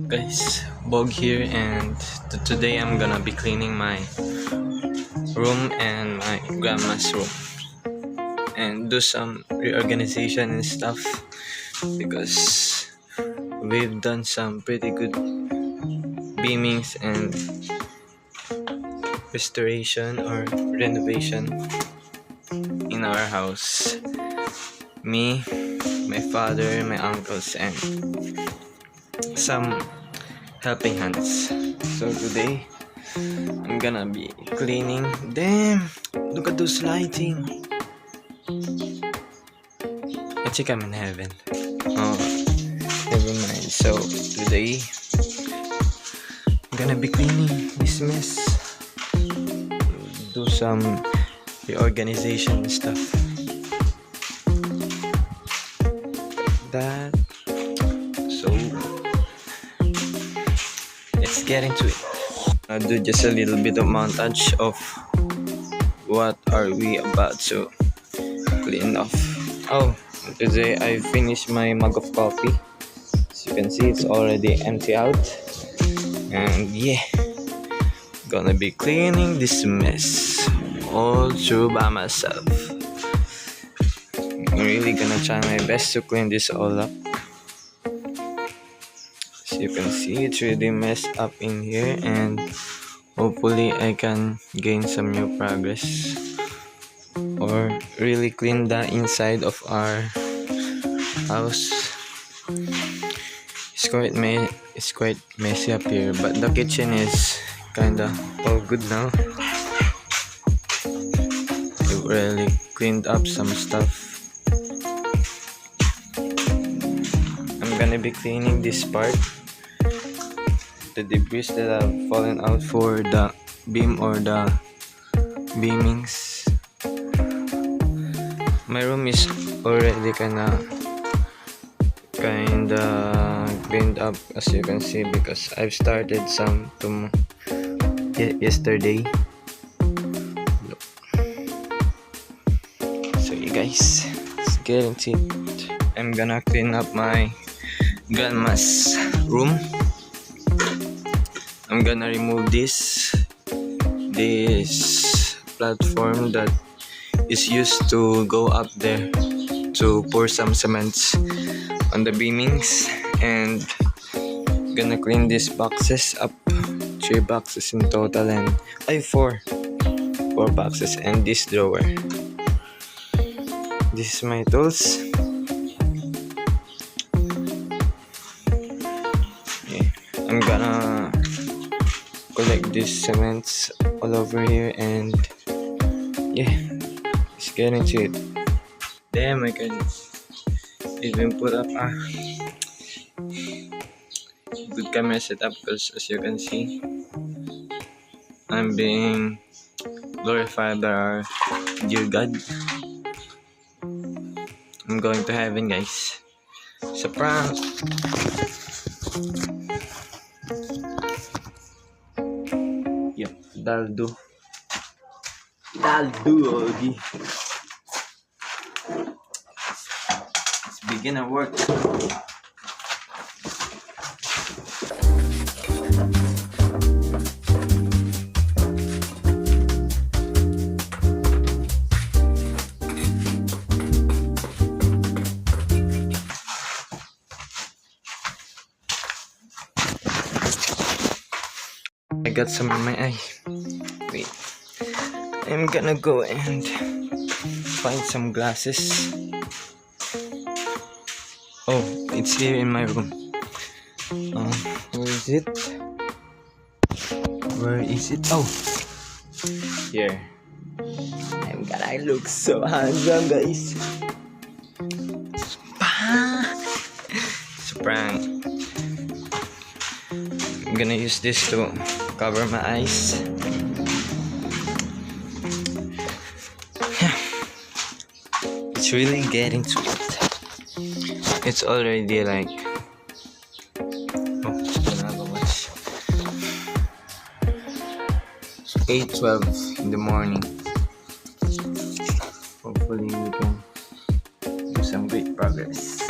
Guys, Bog here, and today I'm gonna be cleaning my room and my grandma's room and do some reorganization and stuff because we've done some pretty good beamings and restoration or renovation in our house. Me, my father, my uncles, and some helping hands. So today I'm gonna be cleaning. Damn, look at those lighting. I think I'm in heaven. Oh, never mind. So today I'm gonna be cleaning this mess. Do some reorganization and stuff. That. So let's get into it. I'll do just a little bit of montage of what are we about to clean off. Oh, today I finished my mug of coffee. As you can see, it's already empty out. And yeah, gonna be cleaning this mess all through by myself. I'm really gonna try my best to clean this all up. As you can see, it's really messed up in here, and hopefully I can gain some new progress or really clean the inside of our house. It's quite messy up here, but the kitchen is kinda all good now. It really cleaned up some stuff. I'm gonna be cleaning this part, the debris that have fallen out for the beam or the beamings. My room is already kinda cleaned up, as you can see, because I've started some yesterday. Look. So you guys, let's get into it. I'm gonna clean up my grandma's room. I'm gonna remove this platform that is used to go up there to pour some cements on the beamings, and gonna clean these boxes up. 3 boxes in total, and 4 boxes, and this drawer. This is my tools. Okay. I'm gonna collect these cements all over here, and yeah, let's get into it. Damn, I can even put up a good camera setup, because as you can see, I'm being glorified by our dear God. I'm going to heaven, guys. It's a prank. Yep, that'll do. Ogie. Let's begin our work. I got some in my eye. Wait. I'm gonna go and find some glasses. Oh, it's here in my room. Where is it? Oh, here. I look so handsome, guys. It's a prank. I'm gonna use this to cover my eyes. It's really getting to it. It's already like 8:12 in the morning. Hopefully we can do some great progress.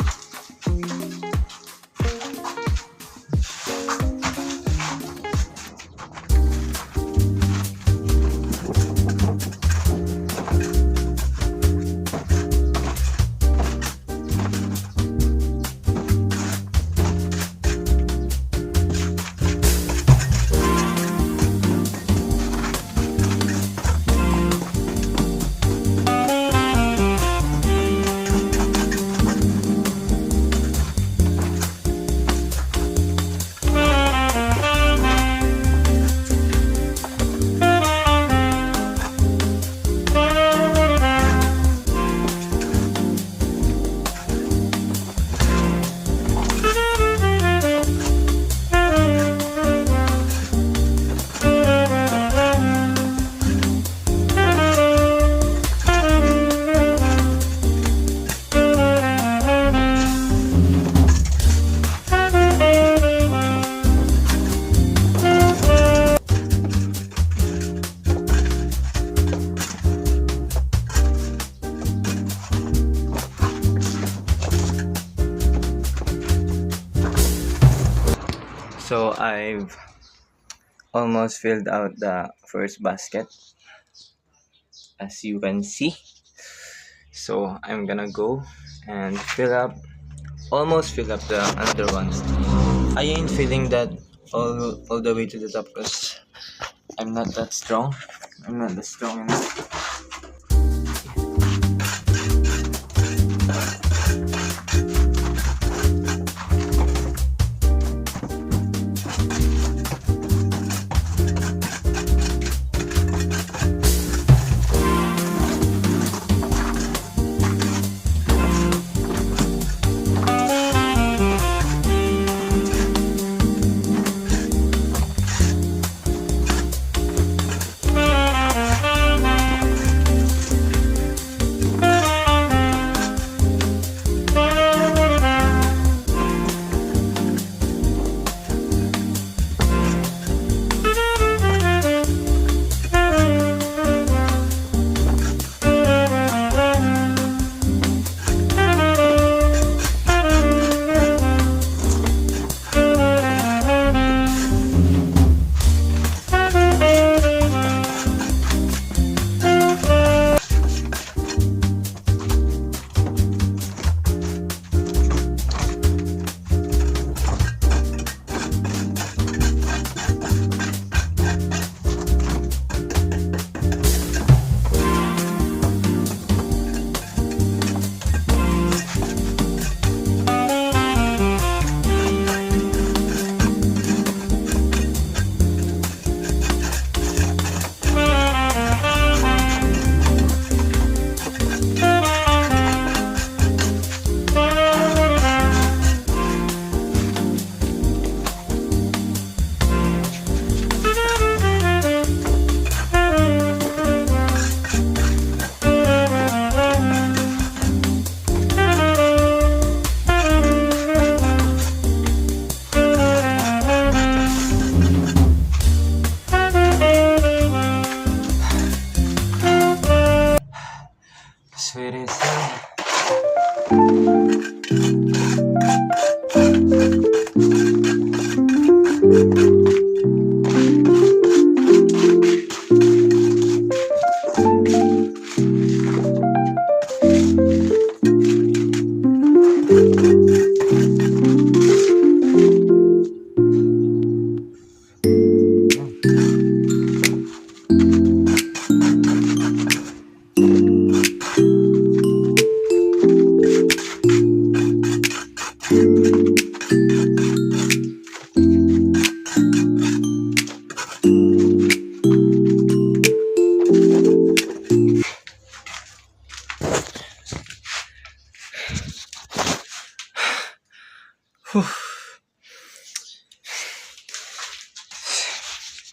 So I've almost filled out the first basket, as you can see. So I'm gonna go and almost fill up the another ones. I ain't feeling that all the way to the top because I'm not that strong. I'm not that strong enough. Sweetest.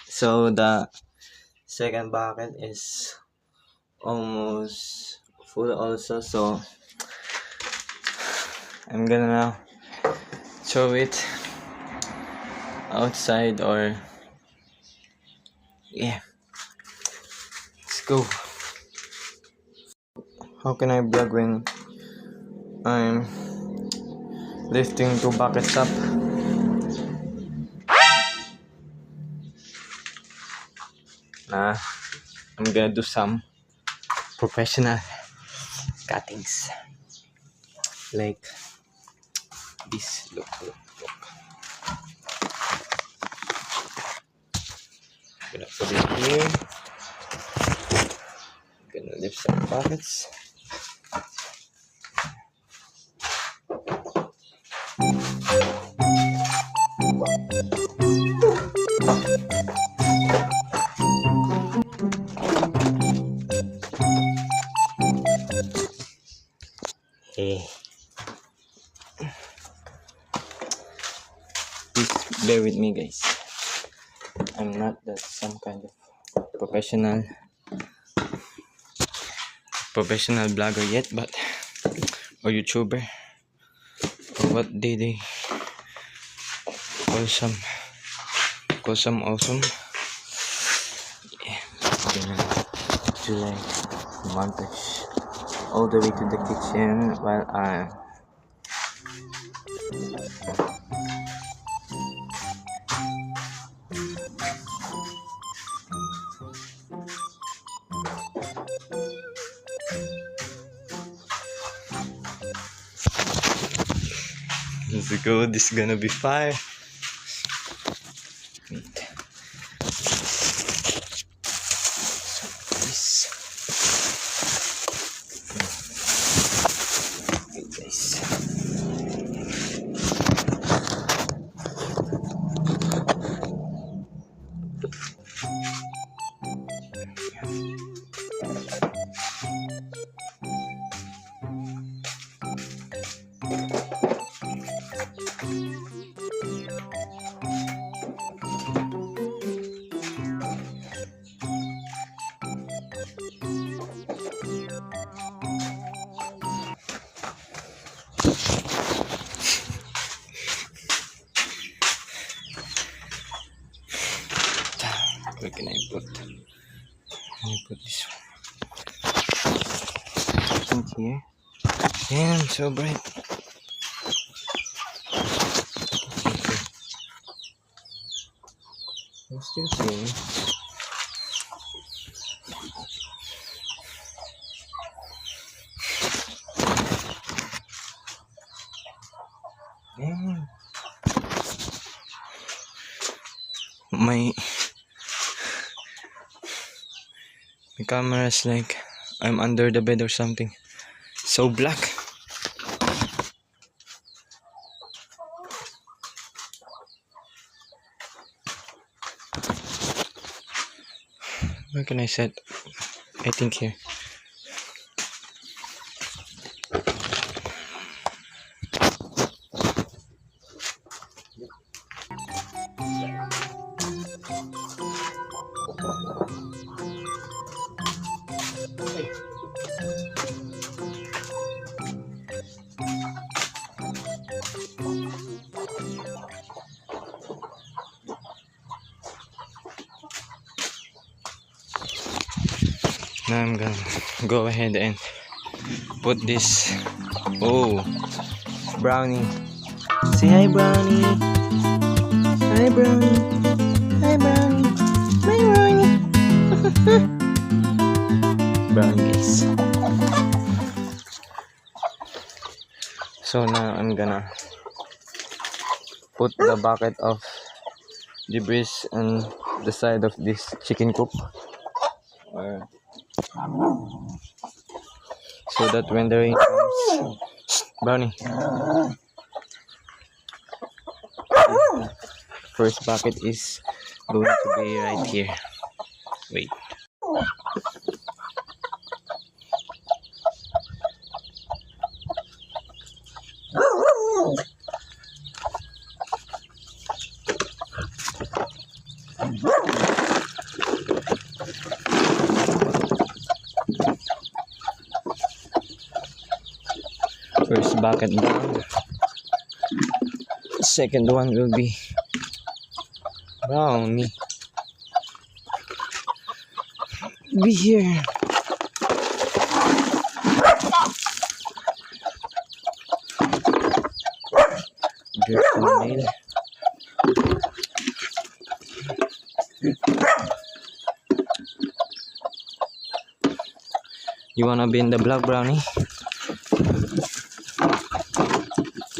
So the second bucket is almost full also, so I'm gonna now throw it outside, or yeah, let's go. How can I vlog when I'm lifting 2 buckets up? I'm gonna do some professional cuttings like this. Look. I'm gonna put it here. I'm gonna lift some buckets. Hey, please bear with me, guys. I'm not that some kind of professional vlogger yet, but or YouTuber, or what they call some awesome. Yeah, I'm gonna do like montage all the way to the kitchen while I'm Let's go. This is gonna be fire. Wait. This. Okay, guys. Where can I put? Can I put this one? In here. Damn, so bright. Okay. I'm still seeing. Damn. My camera is like I'm under the bed or something. So black. Where can I set? I think here. Now I'm gonna go ahead and put this. Oh, Brownie. Say hi, Brownie. Hi, Brownie. Hi, Brownie. Hi, Brownie. Brownie, guys. So now I'm gonna put the bucket of debris on the side of this chicken coop. So that when the rain comes, Brownie, first bucket is going to be right here. Wait. First bucket down. Second one will be Brownie. Be here. Beautiful nail. You wanna be in the vlog, Brownie?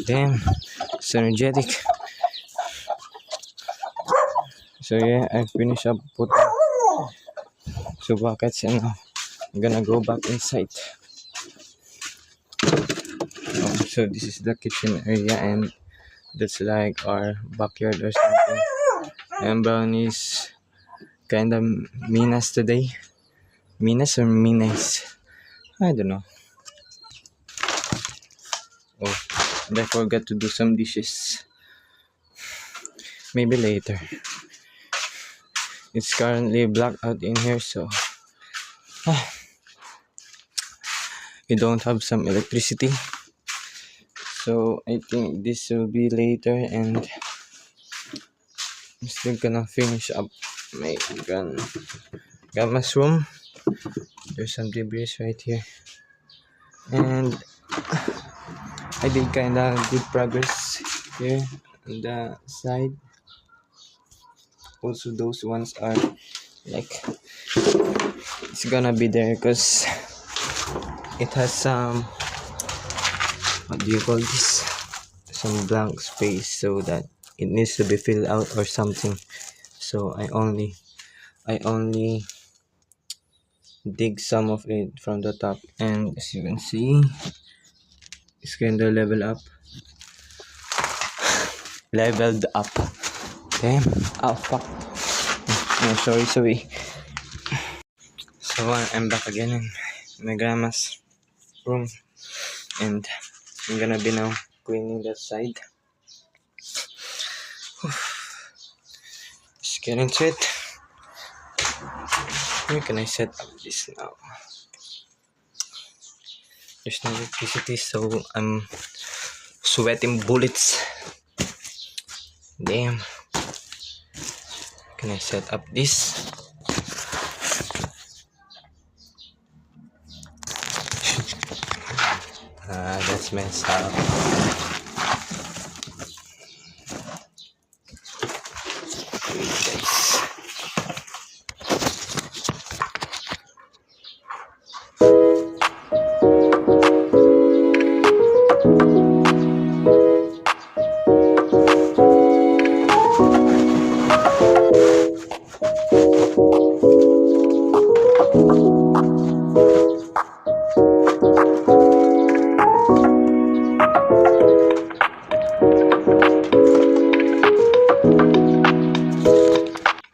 Damn, it's energetic. So yeah, I finished up putting 2 buckets and now I'm gonna go back inside. So this is the kitchen area and that's like our backyard or something. And Brownie's kind of Minas today. Minas or Minas? I don't know. Oh, and I forgot to do some dishes. Maybe later. It's currently blacked out in here, so we don't have some electricity. So I think this will be later, and I'm still gonna finish up my grandma's room. There's some debris right here, and I did kinda good progress here on the side. Also, those ones are like it's gonna be there because it has some what do you call this? some blank space so that it needs to be filled out or something. So I only dig some of it from the top, and as you can see, it's kinda leveled up. Damn. Oh fuck. No, sorry. So I'm back again in my grandma's room, and I'm gonna be now cleaning that side. Let's get into it. Where can I set up this now? There's no electricity, so I'm sweating bullets. Damn. Can I set up this? That's messed up. Wait, guys.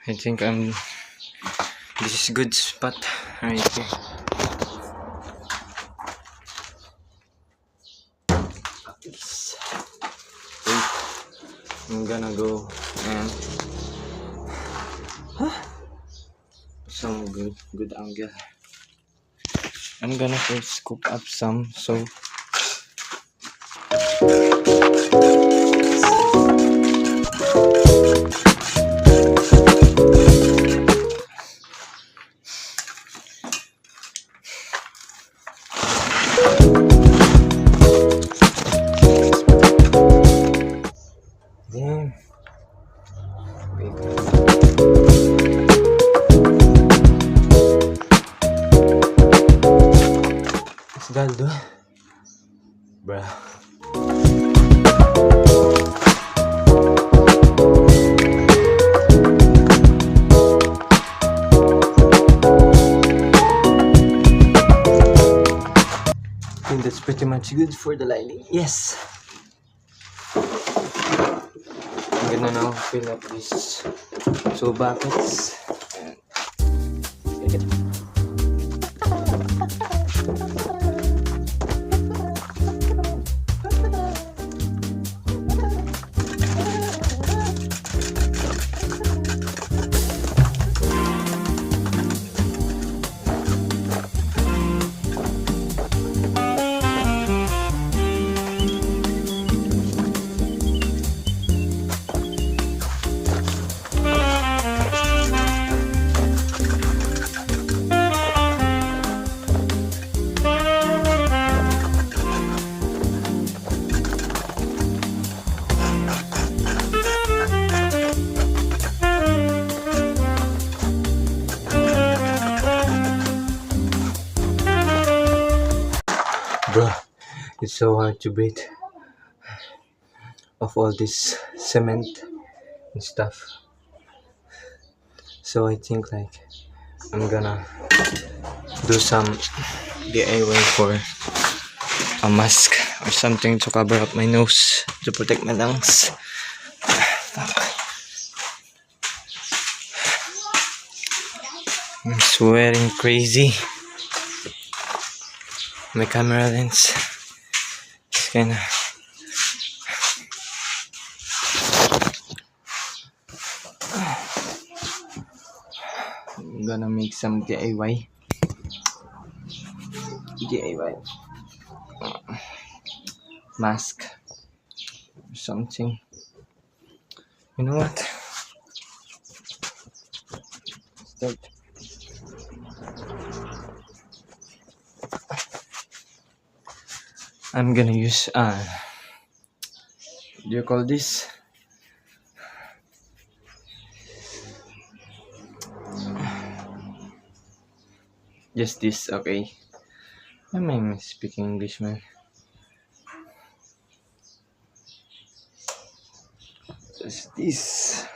I think this is good spot right here. Wait, I'm gonna go and some good angle. I'm gonna first scoop up some so damn. Wait. What's Galdo? Bruh. I think that's pretty much good for the lighting. Yes. I'm gonna now fill up these 2 buckets. Bro, it's so hard to breathe of all this cement and stuff. So I think like I'm gonna do some DIY for a mask or something to cover up my nose to protect my lungs. Fuck. I'm sweating crazy. My camera lens is kinda I'm gonna make some DIY mask or something. You know what? Start. I'm gonna use do you call this? Just this, okay. Why am I speaking English, man? Peace.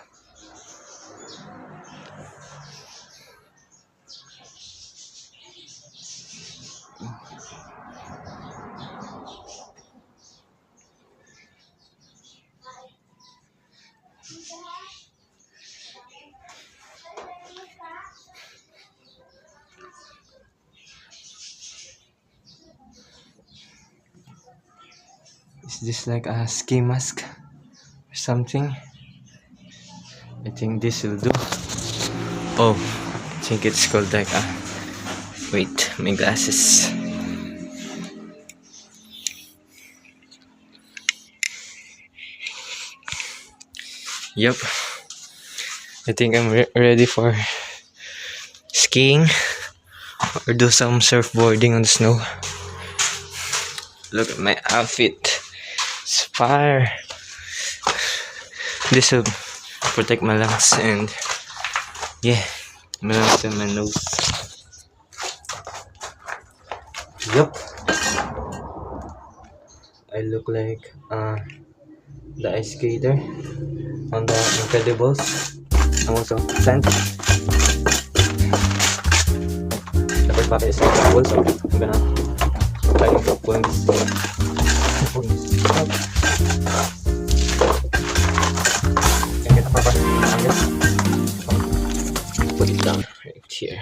Is this like a ski mask or something? I think this will do. Oh, I think it's called like a... Wait, my glasses. Yep. I think I'm ready for skiing or do some surfboarding on the snow. Look at my outfit. It's fire. This will protect my lungs and yeah, my lungs and my nose. Yup. I look like the ice skater on the Incredibles. I'm also sent. The first bucket is full, so I'm gonna try to pull this. Can get a proper angle. Put it down right here.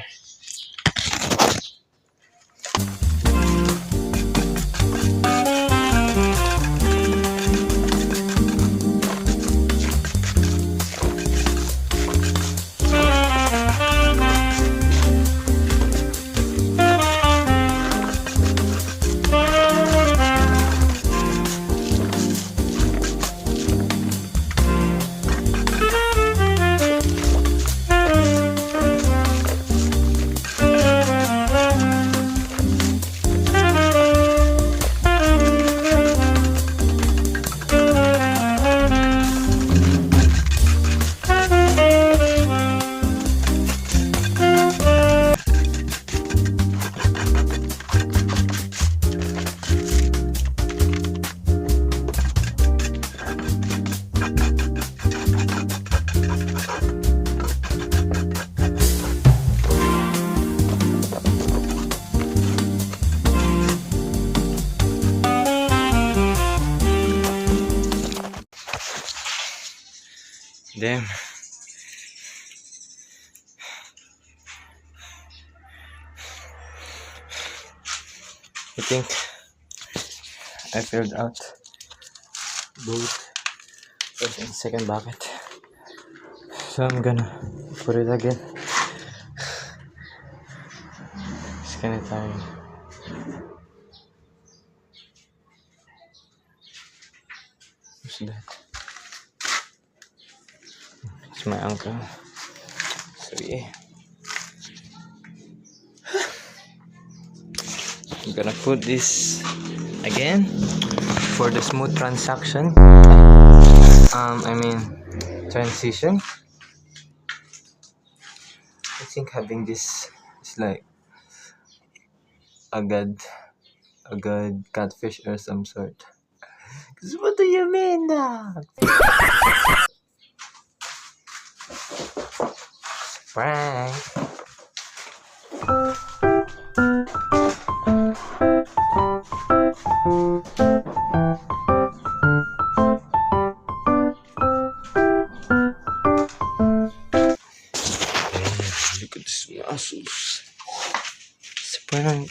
Damn. I think I filled out both first and second bucket. So I'm gonna put it again. It's kinda tiring. What's that? It's my uncle. So yeah. I'm gonna put this again for the smooth transition. Transition. I think having this is like a good catfish or some sort. 'Cause what do you mean, dog? Prank. Look at these muscles. It's a prank.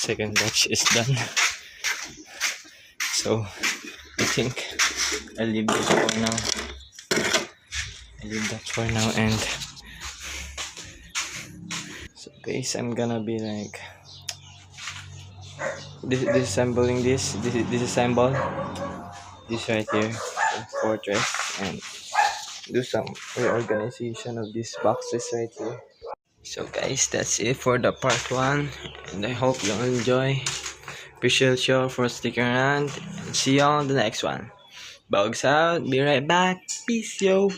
Second batch is done. So I think I'll leave this for now. I leave that for now, and so guys, I'm gonna be like disassembling disassemble this right here, the fortress, and do some reorganization of these boxes right here. So guys, that's it for the part 1, and I hope you enjoy. Appreciate you for sticking around, and see you on the next one. Bugs out, be right back. Peace, yo.